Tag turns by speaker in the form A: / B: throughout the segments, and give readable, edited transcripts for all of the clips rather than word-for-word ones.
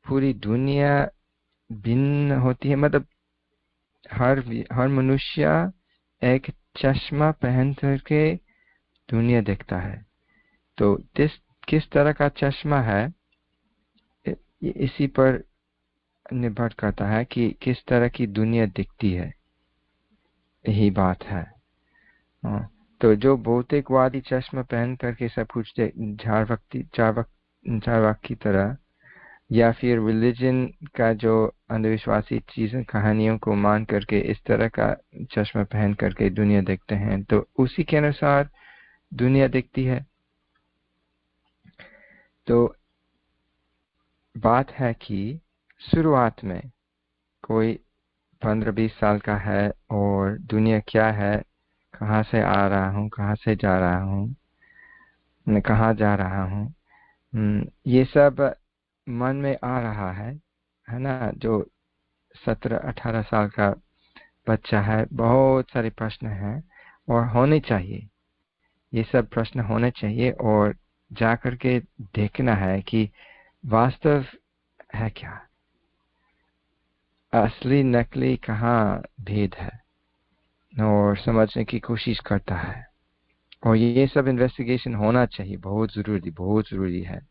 A: पूरी दुनिया भिन्न होती है, मतलब हर मनुष्य एक चश्मा पहन करके दुनिया देखता है। तो किस तरह का चश्मा है इसी पर निर्भर करता है कि किस तरह की दुनिया दिखती है, यही बात है। तो जो भौतिकवादी चश्मा पहन करके सब कुछ चार्वाक की तरह, या फिर रिलीजन का जो अंधविश्वासी चीजें कहानियों को मान करके इस तरह का चश्मा पहन करके दुनिया देखते हैं, तो उसी के अनुसार दुनिया दिखती है। तो बात है कि शुरुआत में कोई 15-20 साल का है और दुनिया क्या है, कहाँ से आ रहा हूँ, कहाँ से जा रहा हूँ, मैं कहाँ जा रहा हूँ, ये सब मन में आ रहा है ना। जो 17-18 साल का बच्चा है, बहुत सारे प्रश्न हैं और होने चाहिए, ये सब प्रश्न होने चाहिए, और जाकर के देखना है कि वास्तव है क्या, असली नकली कहाँ भेद है, और समझने की कोशिश करता है। और ये सब इन्वेस्टिगेशन होना चाहिए, बहुत जरूरी है।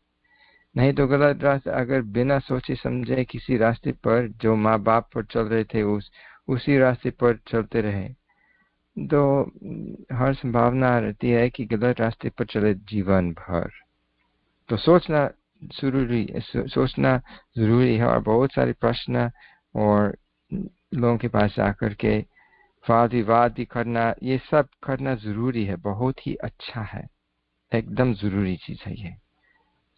A: नहीं तो गलत रास्ते, अगर बिना सोचे समझे किसी रास्ते पर जो माँ बाप पर चल रहे थे उसी रास्ते पर चलते रहे, तो हर संभावना रहती है कि गलत रास्ते पर चले जीवन भर। तो सोचना जरूरी है, और बहुत सारे प्रश्न और लोगों के पास आकर के वाद विवाद भी करना, ये सब करना जरूरी है, बहुत ही अच्छा है, एकदम जरूरी चीज है ये।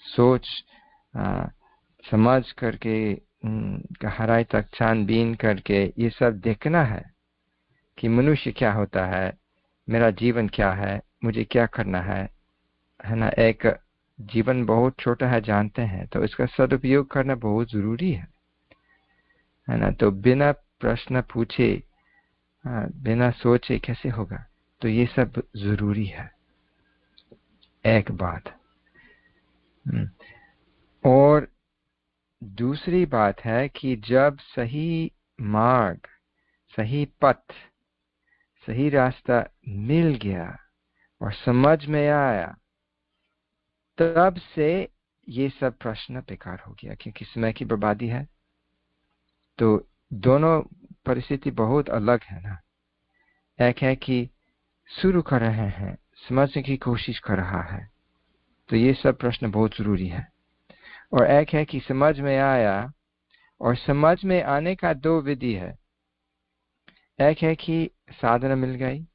A: सोच समझ करके गहराई तक छानबीन करके ये सब देखना है कि मनुष्य क्या होता है, मेरा जीवन क्या है, मुझे क्या करना है ना। एक जीवन बहुत छोटा है जानते हैं, तो इसका सदुपयोग करना बहुत जरूरी है ना। तो बिना प्रश्न पूछे, बिना सोचे कैसे होगा, तो ये सब जरूरी है, एक बात। और दूसरी बात है कि जब सही मार्ग, सही पथ, सही रास्ता मिल गया और समझ में आया, तब से ये सब प्रश्न बेकार हो गया, क्योंकि समय की बर्बादी है। तो दोनों परिस्थिति बहुत अलग है ना। एक है कि शुरू कर रहे हैं, समझने की कोशिश कर रहा है, तो ये सब प्रश्न बहुत जरूरी है। और एक है कि समझ में आया, और समझ में आने का दो विधि है। एक है कि साधना मिल गई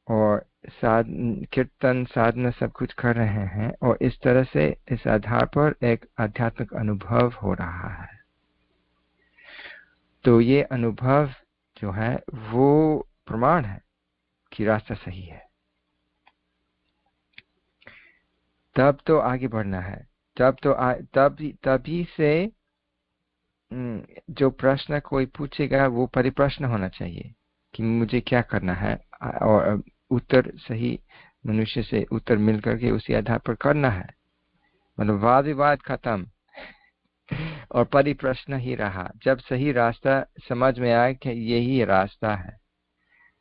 A: और कीर्तन साधना सब कुछ कर रहे हैं, और इस तरह से इस आधार पर एक आध्यात्मिक अनुभव हो रहा है। तो ये अनुभव जो है वो प्रमाण है कि रास्ता सही है। तब तो आगे बढ़ना है, तभी से जो प्रश्न कोई पूछेगा वो परिप्रश्न होना चाहिए कि मुझे क्या करना है, और उत्तर सही मनुष्य से उत्तर मिल करके उसी आधार पर करना है। मतलब वाद विवाद खत्म और परिप्रश्न ही रहा। जब सही रास्ता समझ में आया कि यही रास्ता है,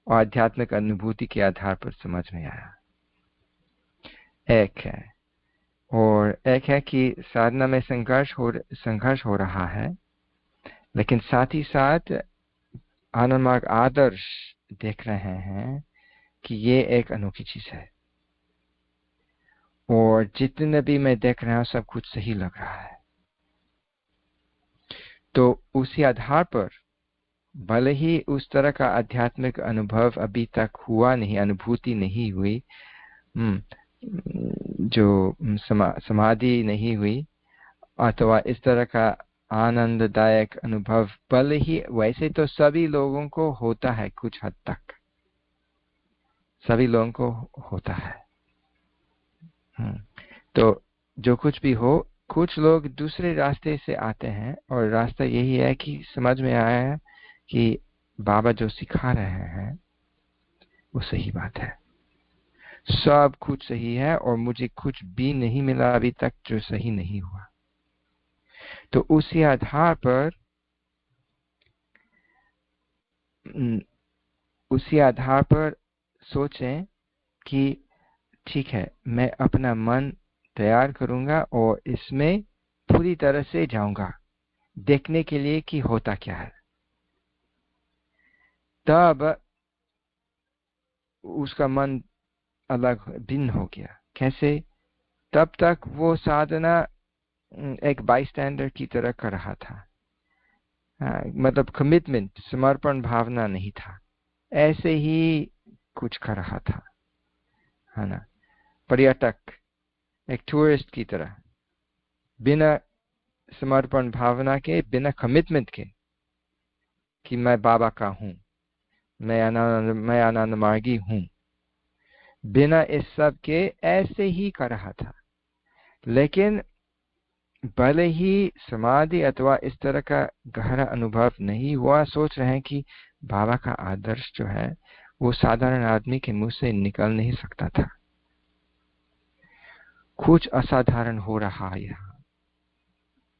A: और आध्यात्मिक अनुभूति के आधार पर समझ में आया, एक है। और एक है कि साधना में संघर्ष हो रहा है, लेकिन साथ ही साथ आनंद मार्ग आदर्श देख रहे हैं कि ये एक अनोखी चीज है, और जितने भी मैं देख रहा हूं सब कुछ सही लग रहा है। तो उसी आधार पर, भले ही उस तरह का आध्यात्मिक अनुभव अभी तक हुआ नहीं, अनुभूति नहीं हुई, जो समाधि नहीं हुई, अथवा इस तरह का आनंददायक अनुभव, भले ही वैसे तो सभी लोगों को होता है, कुछ हद तक सभी लोगों को होता है। तो जो कुछ भी हो, कुछ लोग दूसरे रास्ते से आते हैं, और रास्ता यही है कि समझ में आया है कि बाबा जो सिखा रहे हैं वो सही बात है, सब कुछ सही है, और मुझे कुछ भी नहीं मिला अभी तक जो सही नहीं हुआ। तो उसी आधार पर सोचें कि ठीक है, मैं अपना मन तैयार करूंगा और इसमें पूरी तरह से जाऊंगा देखने के लिए कि होता क्या है। तब उसका मन अलग भिन्न हो गया। कैसे? तब तक वो साधना एक बाईस्टैंडर की तरह कर रहा था। मतलब कमिटमेंट, समर्पण भावना नहीं था, ऐसे ही कुछ कर रहा था, है ना। पर्यटक, एक टूरिस्ट की तरह, बिना समर्पण भावना के, बिना कमिटमेंट के कि मैं बाबा का हूं, मैं आनंद मार्गी हूं, बिना इस सब के ऐसे ही कर रहा था। लेकिन भले ही समाधि अथवा इस तरह का गहरा अनुभव नहीं हुआ, सोच रहे हैं कि बाबा का आदर्श जो है वो साधारण आदमी के मुंह से निकल नहीं सकता था। कुछ असाधारण हो रहा है यहाँ,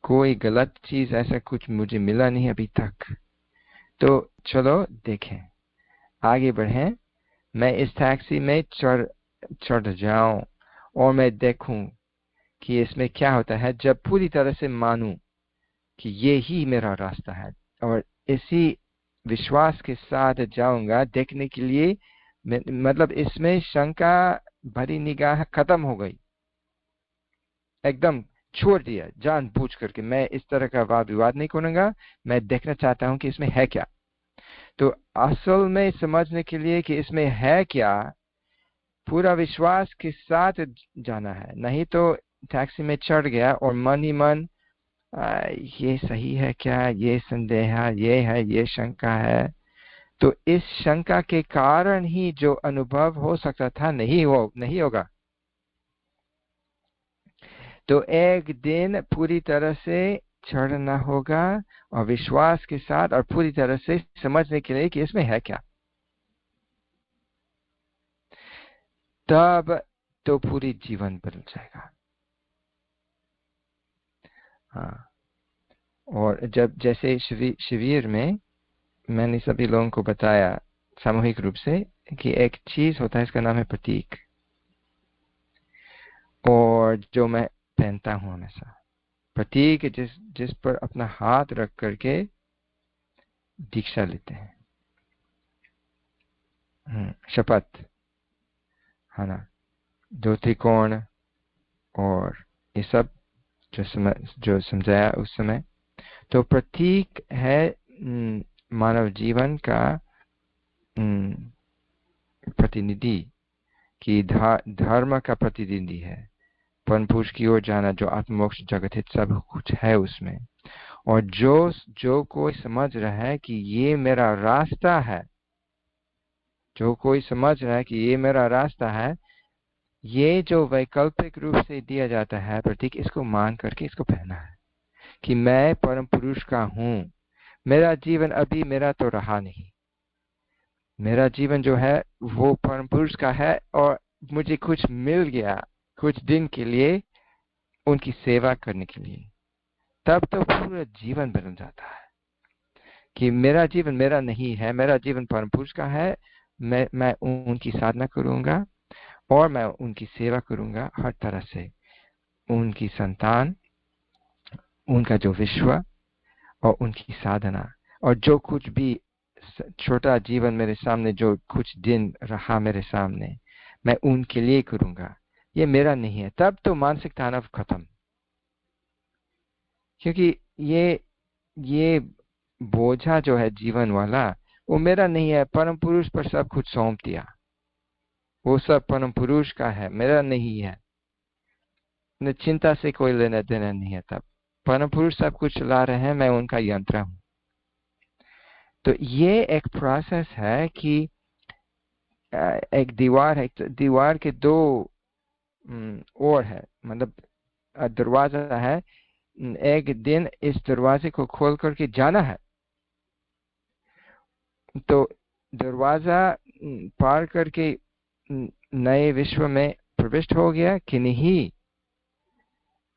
A: कोई गलत चीज ऐसा कुछ मुझे मिला नहीं अभी तक। तो चलो देखें, आगे बढ़ें। मैं इस टैक्सी में चढ़ जाऊं और मैं देखूं कि इसमें क्या होता है जब पूरी तरह से मानूं कि ये ही मेरा रास्ता है, और इसी विश्वास के साथ जाऊंगा देखने के लिए। मतलब इसमें शंका भरी निगाह खत्म हो गई, एकदम छोड़ दिया जानबूझ करके। मैं इस तरह का वाद विवाद नहीं करूंगा, मैं देखना चाहता हूं कि इसमें है क्या। तो असल में समझने के लिए कि इसमें है क्या, पूरा विश्वास के साथ जाना है। नहीं तो टैक्सी में चढ़ गया और मन ही मन ये सही है क्या, ये संदेह है, ये शंका है, तो इस शंका के कारण ही जो अनुभव हो सकता था नहीं होगा। तो एक दिन पूरी तरह से चढ़ना होगा और विश्वास के साथ और पूरी तरह से समझने के लिए कि इसमें है क्या। तब तो पूरी जीवन बदल जाएगा। हाँ, और जब जैसे शिविर में मैंने सभी लोगों को बताया सामूहिक रूप से कि एक चीज होता है, इसका नाम है प्रतीक, और जो मैं पहनता हूं हमेशा, प्रतीक जिस पर अपना हाथ रख करके दीक्षा लेते हैं, शपथ, है ना, दो त्रिकोण और ये सब जो समझाया उस समय। तो प्रतीक है मानव जीवन का प्रतिनिधि, की धर्म का प्रतिनिधि है, परम पुरुष की ओर जाना, जो आत्मोक्ष जगत हित सब कुछ है उसमें। और जो कोई समझ रहा है कि ये मेरा रास्ता है, जो कोई समझ रहा है कि ये मेरा रास्ता है, ये जो वैकल्पिक रूप से दिया जाता है प्रतीक, इसको मान करके इसको पहना है कि मैं परम पुरुष का हूं। मेरा जीवन अभी मेरा तो रहा नहीं, मेरा जीवन जो है वो परम पुरुष का है, और मुझे कुछ मिल गया कुछ दिन के लिए उनकी सेवा करने के लिए। तब तो पूरा जीवन बदल जाता है कि मेरा जीवन मेरा नहीं है, मेरा जीवन परम पुरुष का है। मैं उनकी साधना करूंगा और मैं उनकी सेवा करूंगा हर तरह से। उनकी संतान, उनका जो विश्व और उनकी साधना, और जो कुछ भी छोटा जीवन मेरे सामने, जो कुछ दिन रहा मेरे सामने, मैं उनके लिए करूंगा, ये मेरा नहीं है। तब तो मानसिक तनाव खत्म, क्योंकि ये बोझा जो है जीवन वाला, वो मेरा नहीं है। परम पुरुष पर सब कुछ सौंप दिया, वो सब परम पुरुष का है, मेरा नहीं है। चिंता से कोई लेना देना नहीं है। तब परम पुरुष सब कुछ चला रहे हैं, मैं उनका यंत्र हूं। तो ये एक प्रोसेस है कि एक दीवार है, दीवार के दो ओर है, मतलब दरवाजा है। एक दिन इस दरवाजे को खोल करके जाना है, तो दरवाजा पार करके नए विश्व में प्रविष्ट हो गया कि नहीं,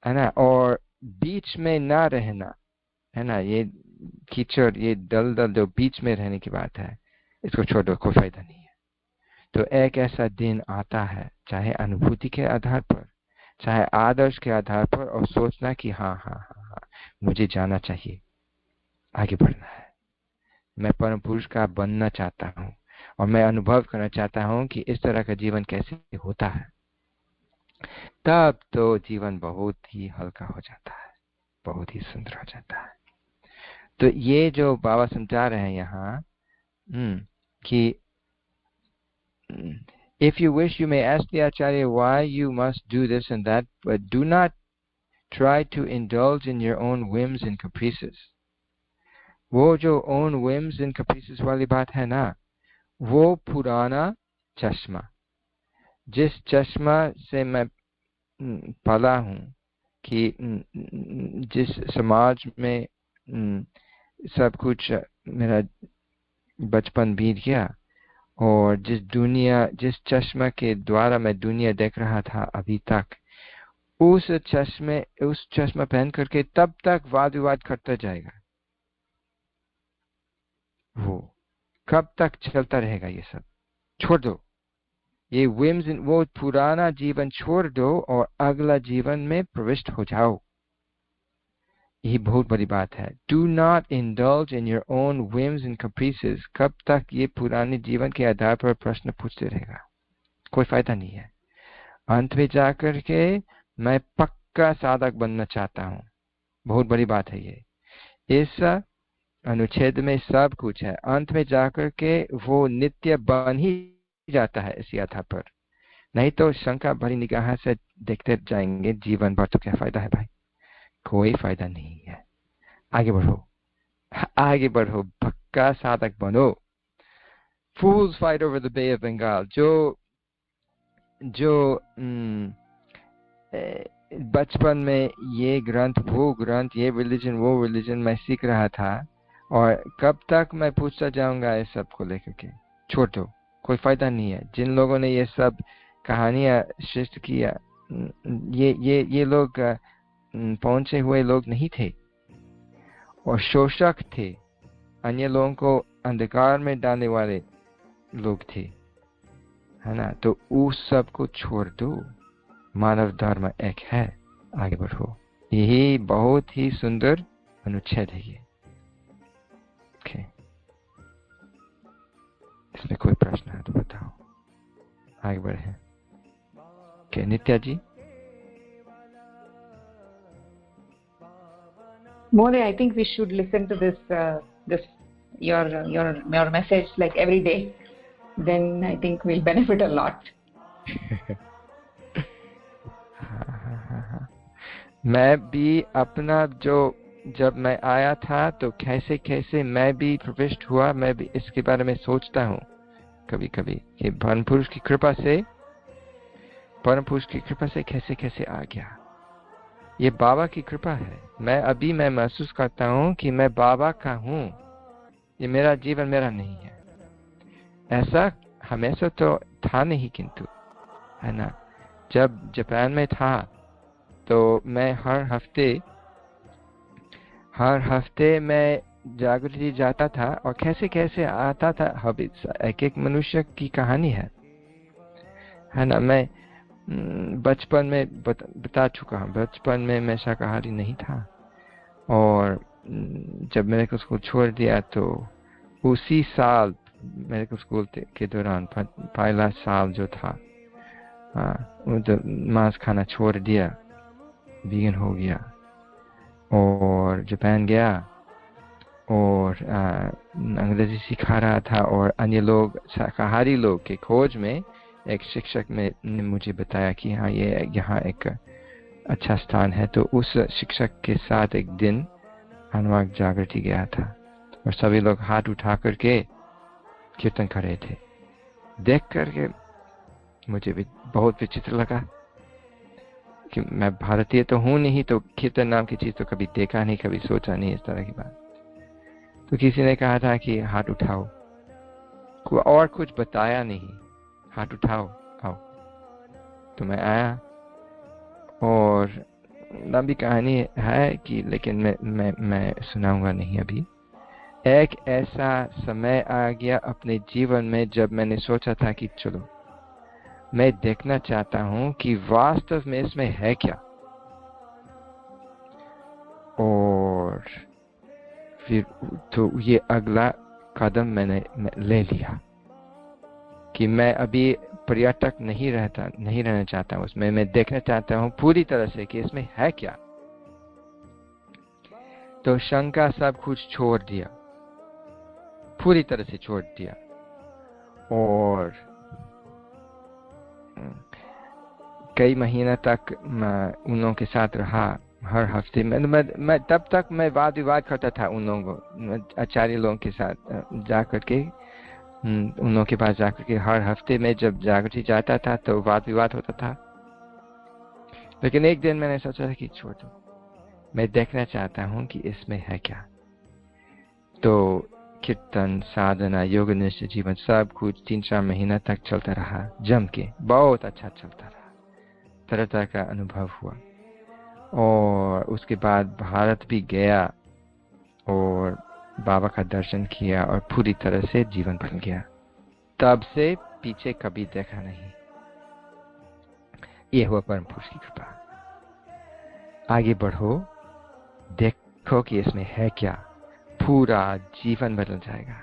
A: है ना। और बीच में ना रहना, है ना, ये कीचड़, ये दलदल जो बीच में रहने की बात है, इसको छोड़ दो, कोई फायदा नहीं है। तो एक ऐसा दिन आता है, चाहे अनुभूति के आधार पर, चाहे आदर्श के आधार पर, और सोचना कि हाँ हाँ हाँ हाँ, मुझे जाना चाहिए, आगे बढ़ना है, मैं परम पुरुष का बनना चाहता हूँ, और मैं अनुभव करना चाहता हूँ कि इस तरह का जीवन कैसे होता है। तब तो जीवन बहुत ही हल्का हो जाता है, बहुत ही सुंदर हो जाता है। तो ये जो बाबा समझा रहे हैं यहाँ, कि if you wish you may ask the acharya why you must do this and that, but do not try to indulge in your own whims and caprices. वो जो own whims and caprices वाली बात है ना, वो पुराना चश्मा, जिस चश्मा से मैं पला हूँ, कि जिस समाज में सब कुछ मेरा बचपन बीत गया, और जिस चश्मा के द्वारा मैं दुनिया देख रहा था अभी तक, उस चश्मा पहन करके तब तक वाद विवाद करता जाएगा। वो कब तक चलता रहेगा? ये सब छोड़ दो, ये विम्स, वो पुराना जीवन छोड़ दो और अगला जीवन में प्रविष्ट हो जाओ। यही बहुत बड़ी बात है। Do not indulge in your own whims and caprices. कब तक ये पुराने जीवन के आधार पर प्रश्न पूछते रहेगा? कोई फायदा नहीं है। अंत में जाकर के मैं पक्का साधक बनना चाहता हूँ। बहुत बड़ी बात है ये। इस अनुच्छेद में सब कुछ है। अंत में जाकर के वो नित्य बन ही जाता है इसी आधार पर। नहीं तो शंका भरी निगाह से देखते जाएंगे जीवन भर, तो क्या फायदा है भाई? कोई फायदा नहीं है। आगे बढ़ो, आगे बढ़ो, पक्का साधक बनो। Fools fight over the Bay of Bengal। जो बचपन में ये ग्रंथ वो ग्रंथ, ये रिलीजन वो रिलीजन मैं सीख रहा था, और कब तक मैं पूछता जाऊंगा इस सब को लेकर के? छोड़ दो, कोई फायदा नहीं है। जिन लोगों ने ये सब कहानियां सृष्टि किया, ये लोग पहुंचे हुए लोग नहीं थे, और शोषक थे, अन्य लोगों को अंधकार में डालने वाले लोग थे, है ना। तो उस सब को छोड़ दो, मानव धर्म एक है, आगे बढ़ो। यही बहुत ही सुंदर अनुच्छेद है ये। ओके, इसमें कोई प्रश्न है तो बताओ, आगे बढ़े। Okay, Nitya ji.
B: Mole, I think we should listen to this your message like every day. Then I think we'll benefit a lot.
A: मैं भी अपना जब मैं आया था तो कैसे कैसे मैं भी प्रविष्ट हुआ, मैं भी इसके बारे में सोचता हूँ कभी कभी कि परम पुरुष की कृपा से कैसे कैसे आ गया। ये बाबा की कृपा है। मैं महसूस करता हूँ कि मैं बाबा का हूँ। ये मेरा जीवन मेरा नहीं है। ऐसा हमेशा तो था नहीं, किंतु है ना, जब जापान में था तो मैं हर हफ्ते मैं जागृति जाता था, और कैसे कैसे आता था। एक एक मनुष्य की कहानी है ना। मैं बचपन में बता चुका हूँ, बचपन में मैं शाकाहारी नहीं था, और जब मैंने को स्कूल छोड़ दिया तो उसी साल मेरे को स्कूल के दौरान पहला साल जो था, तो मांस खाना छोड़ दिया, वीगन हो गया, और जापान गया, और अंग्रेजी सिखा रहा था, और अन्य लोग, शाकाहारी लोग के खोज में एक शिक्षक ने मुझे बताया कि हाँ, ये यहाँ एक अच्छा स्थान है। तो उस शिक्षक के साथ एक दिन अनुवाद जागृति गया था, और सभी लोग हाथ उठा करके कीर्तन कर रहे थे। देख करके मुझे भी बहुत विचित्र लगा कि मैं भारतीय तो हूँ नहीं, तो कीर्तन नाम की चीज तो कभी देखा नहीं, कभी सोचा नहीं इस तरह की बात। तो किसी ने कहा था कि हाथ उठाओ, और कुछ बताया नहीं, हाथ उठाओ, आओ। तो मैं आया, और लंबी कहानी है कि, लेकिन मैं सुनाऊंगा नहीं अभी। एक ऐसा समय आ गया अपने जीवन में जब मैंने सोचा था कि चलो मैं देखना चाहता हूं कि वास्तव में इसमें है क्या, और फिर तो ये अगला कदम मैंने ले लिया कि मैं अभी पर्यटक नहीं रहना चाहता हूं उसमें। मैं देखना चाहता हूं पूरी तरह से कि इसमें है क्या। तो शंका सब कुछ छोड़ दिया, पूरी तरह से छोड़ दिया, और कई महीना तक उन लोगों के साथ रहा। हर हफ्ते मैं तब तक मैं वाद विवाद करता था उन लोगों को, आचार्य लोगों के साथ जाकर के, उन लोगों के पास जाकर के हर हफ्ते में जब जागृति जाता था तो वाद विवाद होता था। लेकिन एक दिन मैंने सोचा कि छोड़ दो, मैं देखना चाहता हूं कि इसमें है क्या। तो कीर्तन, साधना, योग निष्ठ जीवन सब कुछ 3-4 महीना तक चलता रहा, जम के बहुत अच्छा चलता रहा, तरह तरह का अनुभव हुआ। और उसके बाद भारत भी गया और बाबा का दर्शन किया और पूरी तरह से जीवन बन गया। तब से पीछे कभी देखा नहीं। ये हुआ परम पुरुष की कृपा। आगे बढ़ो, देखो कि इसमें है क्या, पूरा जीवन बदल जाएगा।